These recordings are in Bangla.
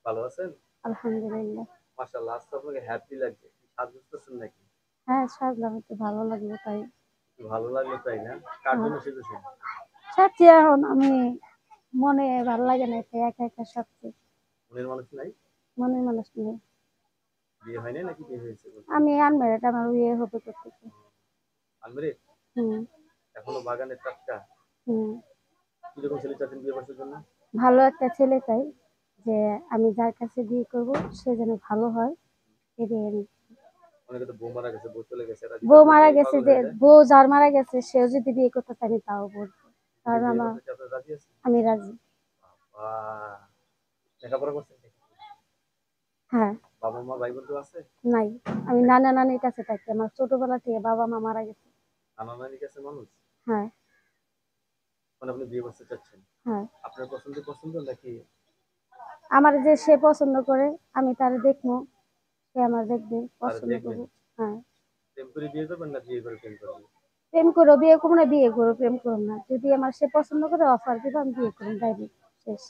ভালো আছেন? আলহামদুলিল্লাহ। মাশাআল্লাহ, আজ তো আপনাকে হ্যাপি লাগছে। কি সাজগোজতেছেন নাকি? হ্যাঁ, সাজলাম একটু ভালো লাগলো তাই। একটু ভালো লাগলো তাই না? কার হ্যাঁ, জন্য সেজেছেন? সাজছি এখন আমি মনে ভাল লাগে না তাই একা একা সাজছি। মনের মানুষ নাই? মনের মানুষ নেই। বিয়ে হয় নাই নাকি বিয়ে হয়েছে বলতে? আমি আনম্যারেড, আমার বিয়ে হবে করতেছে। আনমেরিড? হুম, এখনো বাগানে টাটকা? হুম। কিরকম ছেলে চাচ্ছেন বিয়ে বর্ষের জন্য? ভালো একটা ছেলে চাই, যে আমি যার কাছে বিয়ে করব সে যেন ভালো হয়। এটাই আমি। অনেকে তো বউ মারা গেছে, বউ চলে গেছে, রাজি বউ থাকলে তো মারা এই গেছে, পাগল যে হয়ে যায়। বউ যার মারা গেছে সেও যদি বিয়ে করতে চায় আমি তাও বলবো। যদি কারণ বিয়ে আমার, করতে চাই আপনার রাজি আছেন? আমি রাজি। বাহ! লেখাপড়া করছেন নাকি? হ্যাঁ। বাবা মা ভাই বোন কেউ আছে? নাই। আমি নাই? নানা নানির কাছে থাকি, আমার ছোটবেলা থেকে বাবা মা মারা গেছে। নানা নানির কাছে মানুষ? হ্যাঁ। মানে আপনি বিয়ে করতে চাচ্ছেন? হ্যাঁ, আপনার পছন্দ পছন্দ নাকি? আমার যে সে পছন্দ করে আমি তারে দেখবো, সে আমার দেখবে, আর পছন্দ দেখবেন? করবো। হ্যাঁ। প্রেম করে বিয়ে করবেন না বিয়ে করে প্রেম করবেন? প্রেম করো, বিয়ে করবো না, বিয়ে করো, প্রেম করো না। যদি আমার সে পছন্দ করে অফার দিবে আমি বিয়ে করবো, ডাইরেক্ট শেষ।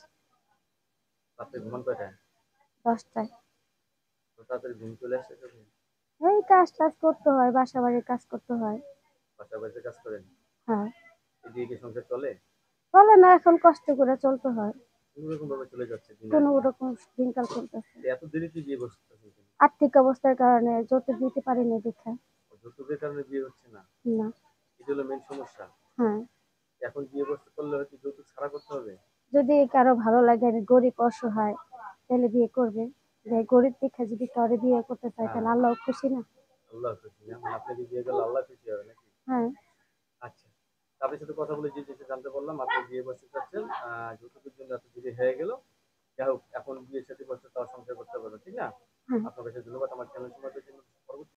রাতে ঘুমান কয়টায়? 10টায়। তো তাড়াতাড়ি ঘুম চলে আসে যখন? এই কাজ টাজ করতে হয়, বাসা বাড়ির কাজ করতে হয়। বাসা বাড়িতে কাজ করেন? হ্যাঁ। এদিকে কি সংসার চলে? চলে না, এখন কষ্ট করে চলতে হয়। কোনোরকম ভাবে চলে যাচ্ছে দিন আর কোনো দিন। রকম দিনকাল চলতেছে। তো এত দেরিতে বিয়ে বসতেছেন কেন? আর্থিক অবস্থার কারণে যৌতুক দিতে পারিনি দেখা। যৌতুকের কারণে বিয়ে হচ্ছে না? না। এটা হলো মেন সমস্যা। হ্যাঁ। এখন বিয়ে বসতে করলে হয়তো যৌতুক ছাড়া করতে হবে। যদি কারো ভালো লাগে, আমি গরিব অসহায়, তাহলে বিয়ে করবে। যে গরিব দেখে যদি কারো বিয়ে করতে চায় হ্যাঁ, তাহলে আল্লাহ খুশি না। আল্লাহ খুশি না? মানে আপনাকে বিয়ে করলে আল্লাহ খুশি হবে নাকি? হ্যাঁ। আচ্ছা। আপনার সাথে কথা বলে যে জিনিসটা জানতে পারলাম আপনি বিয়ে বসতে চাচ্ছেন, যৌতুকের জন্য এত দেরি হয়ে গেল। যাই হোক, এখন বিয়ে শাদী করতে তাও সংসার করতে পারবেন, ঠিক না? হ্যাঁ। আপনার কাছে ধন্যবাদ আমার চ্যানেল